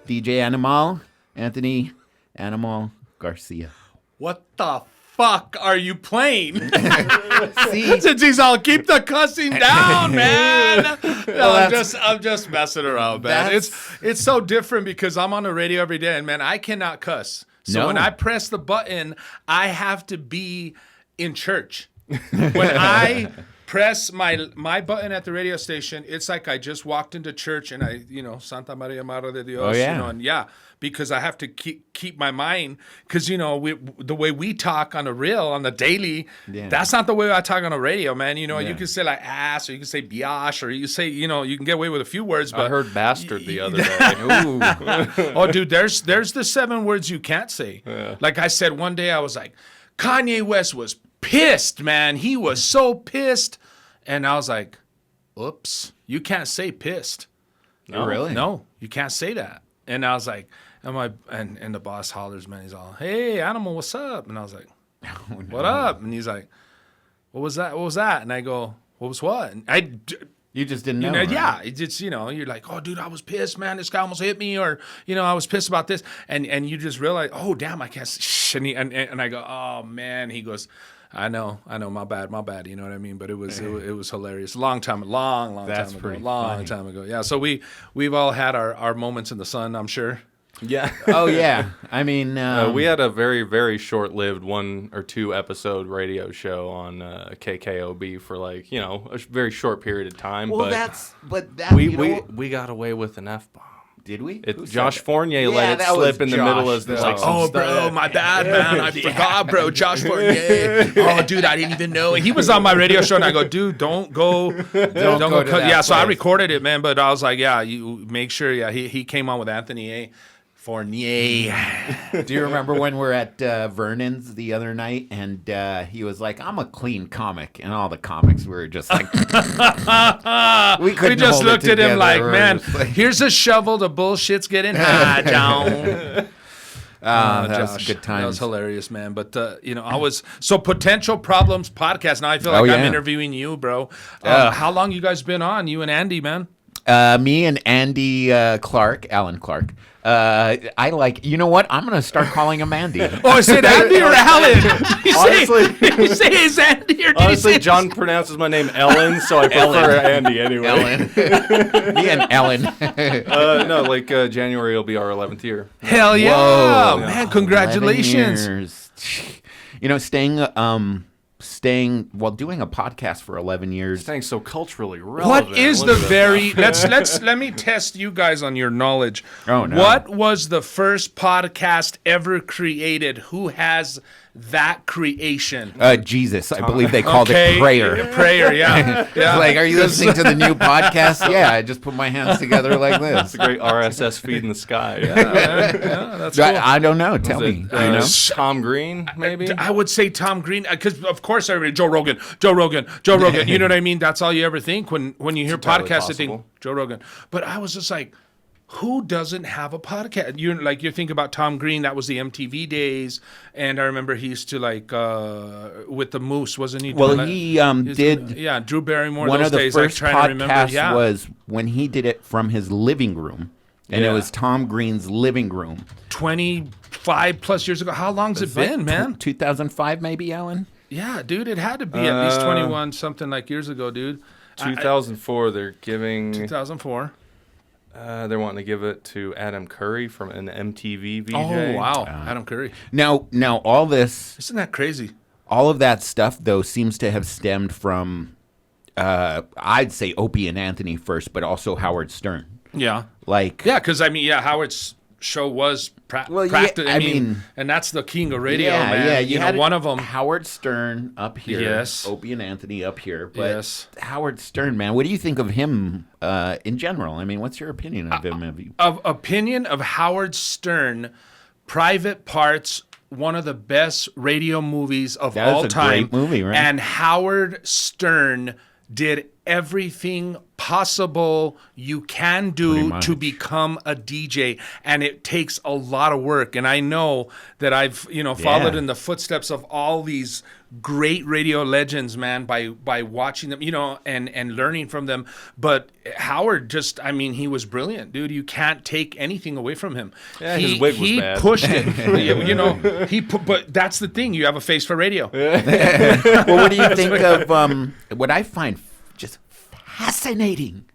DJ Animal, Anthony Animal Garcia. What the fuck are you playing? See, Since he's all keep the cussing down, man. No, I'm just messing around, man. It's so different because I'm on the radio every day, and man, I cannot cuss. So when I press the button, I have to be in church. When I press my button at the radio station, it's like I just walked into church and I, Santa Maria Madre de Dios, because I have to keep my mind, because, the way we talk on the daily, that's not the way I talk on the radio, man. You can say like ass, or you can say biash, or you say, you can get away with a few words. But I heard bastard the other day. Oh, dude, there's the 7 words you can't say. Yeah. Like I said one day, I was like, Kanye West was pissed, man. He was so pissed. And I was like, oops, you can't say pissed. No, really? No, you can't say that. And I was like, and the boss hollers, man. He's all, hey, Animal, what's up? And I was like, what up? And he's like, what was that? What was that? And I go, what was what? And you just didn't know. Right? Yeah. It's you're like, oh, dude, I was pissed, man. This guy almost hit me, or, I was pissed about this. And you just realize, oh, damn, I can't. Shh. And I go, oh, man. He goes, I know, my bad. You know what I mean? But it was hilarious. Long time ago. Long time ago. Yeah. So we've all had our moments in the sun, I'm sure. Yeah. Oh yeah. I mean, we had a very, very short-lived 1 or 2 episode radio show on KKOB for a very short period of time. Well, but we got away with an F-bomb. Did we? Josh Fournier let it slip in the middle of this. Oh, bro, my bad, man. I forgot, bro. Josh Fournier. Oh, dude, I didn't even know. And he was on my radio show, and I go, dude, don't go. Don't go. Yeah, so I recorded it, man. But I was like, yeah, you make sure. Yeah, he came on with Anthony Fournier. Do you remember when we were at Vernon's the other night, and he was like, I'm a clean comic, and all the comics were just like, we just looked at him like, man, here's a shovel, the bullshit's getting high, John. That was good times. That was hilarious, man. But, I was, so Potential Problems podcast. Now I feel like I'm interviewing you, bro. How long you guys been on, you and Andy, man? Me and Andy Alan Clark. I like, you know what? I'm going to start calling him Andy. Oh, is it Andy or Alan? Did you say it's Andy or did honestly, you say John pronounces my name Ellen, so I prefer Andy anyway. Ellen. Me and Ellen. No, January will be our 11th year. Hell yeah. Whoa. Man, congratulations. Staying while doing a podcast for 11 years. Staying so culturally relevant. What is let me test you guys on your knowledge. Oh, no. What was the first podcast ever created? Who has that creation? Jesus. I believe they called it prayer. Prayer, yeah. Like, are you listening to the new podcast? Yeah, I just put my hands together like this. It's a great RSS feed in the sky. Yeah, that's cool. I don't know. Tell me. Tom Green, maybe? I would say Tom Green, because of course everybody, Joe Rogan. You know what I mean? That's all you ever think when you hear podcasts. You think Joe Rogan. But I was just like, who doesn't have a podcast? You think about Tom Green, that was the MTV days, and I remember he used to with the Moose, wasn't he? Well, he did. Yeah, Drew Barrymore. One those of the days, first podcasts was when he did it from his living room, and it was Tom Green's living room. 25 plus years ago. How long's it been, man? 2005, maybe, Alan. Yeah, dude, it had to be at least 21 something like years ago, dude. 2004. They're giving 2004. They're wanting to give it to Adam Curry from an MTV VJ. Oh, wow. Adam Curry. Now, all this... Isn't that crazy? All of that stuff, though, seems to have stemmed from, I'd say Opie and Anthony first, but also Howard Stern. Yeah. Yeah, because, Howard's show was practice. I mean, and that's the king of radio, man. Yeah, you had one of them. Howard Stern up here. Yes. Opie and Anthony up here. But Howard Stern, man, what do you think of him in general? I mean, what's your opinion of him? Opinion of Howard Stern, Private Parts, one of the best radio movies of all time. Great movie, right? And Howard Stern did everything possible you can do to become a DJ, and it takes a lot of work. And I know that I've followed in the footsteps of all these great radio legends, man, by watching them, and learning from them. But Howard he was brilliant, dude. You can't take anything away from him. Yeah, his wig was bad. He pushed it. But that's the thing. You have a face for radio. Well, what do you think of what I find just fascinating?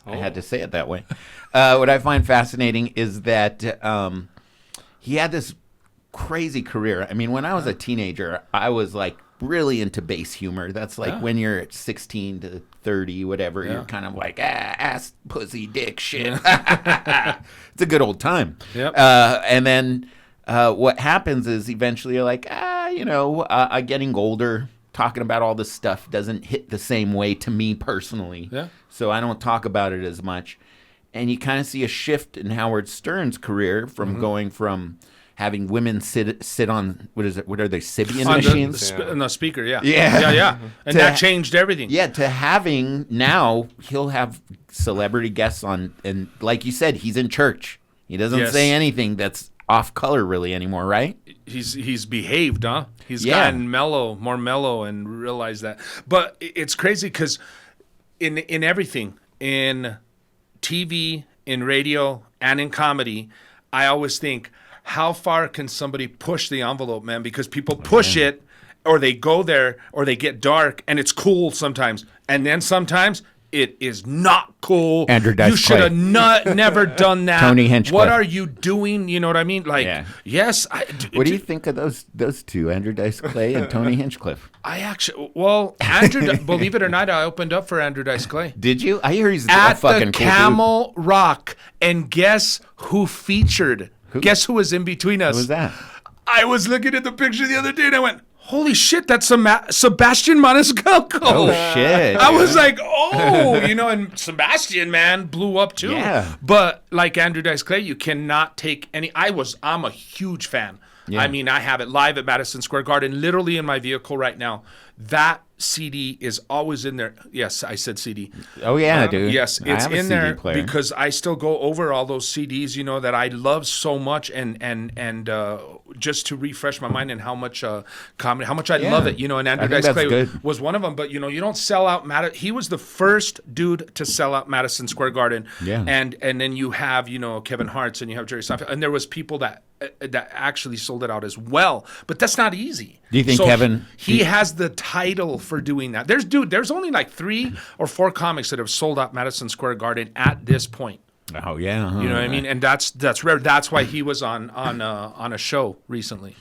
I had to say it that way. What I find fascinating is that he had this crazy career. I mean, when I was a teenager, I was like really into bass humor. That's like when you're at 16 to 30, whatever, you're kind of like, ass, pussy, dick, shit. It's a good old time. Yep. And then what happens is eventually you're like, getting older, talking about all this stuff doesn't hit the same way to me personally. Yeah. So I don't talk about it as much. And you kind of see a shift in Howard Stern's career from going from having women sit on, what are they, Sibian machines? The speaker, yeah. Yeah. And that changed everything. Yeah, to having now, he'll have celebrity guests on, and like you said, he's in church. He doesn't say anything that's off color really anymore, right? He's behaved, huh? He's gotten more mellow, and realized that. But it's crazy because in everything, in TV, in radio, and in comedy, I always think, how far can somebody push the envelope, man? Because people push it, or they go there, or they get dark, and it's cool sometimes. And then sometimes it is not cool. Andrew Dice You should have never done that. Tony Hinchcliffe. What are you doing? You know what I mean? Like, yes. What do you think of those two, Andrew Dice Clay and Tony Hinchcliffe? Andrew, believe it or not, I opened up for Andrew Dice Clay. Did you? I hear he's at a fucking the Camel Rock, and guess who featured? Guess who was in between us? Who was that? I was looking at the picture the other day, and I went, holy shit, that's Sebastian Maniscalco. Oh, shit. I was like, and Sebastian, man, blew up too. Yeah. But like Andrew Dice Clay, you cannot take any. I'm a huge fan. Yeah. I mean, I have it live at Madison Square Garden, literally in my vehicle right now. That CD is always in there. Yes, I said CD. Oh, yeah, dude. Yes, I it's have a in CD there player. because I still go over all those CDs, that I love so much, and just to refresh my mind and how much comedy, how much I love it, and Andrew Dice Clay was one of them. But you don't sell out he was the first dude to sell out Madison Square Garden. Yeah. And then you have Kevin Hart's, and you have Jerry Seinfeld, and there was people that actually sold it out as well. But that's not easy. Do you think Kevin? He has the title for doing that. There's only like 3 or 4 comics that have sold out Madison Square Garden at this point. Oh yeah, You know what I mean? And that's rare. That's why he was on a show recently.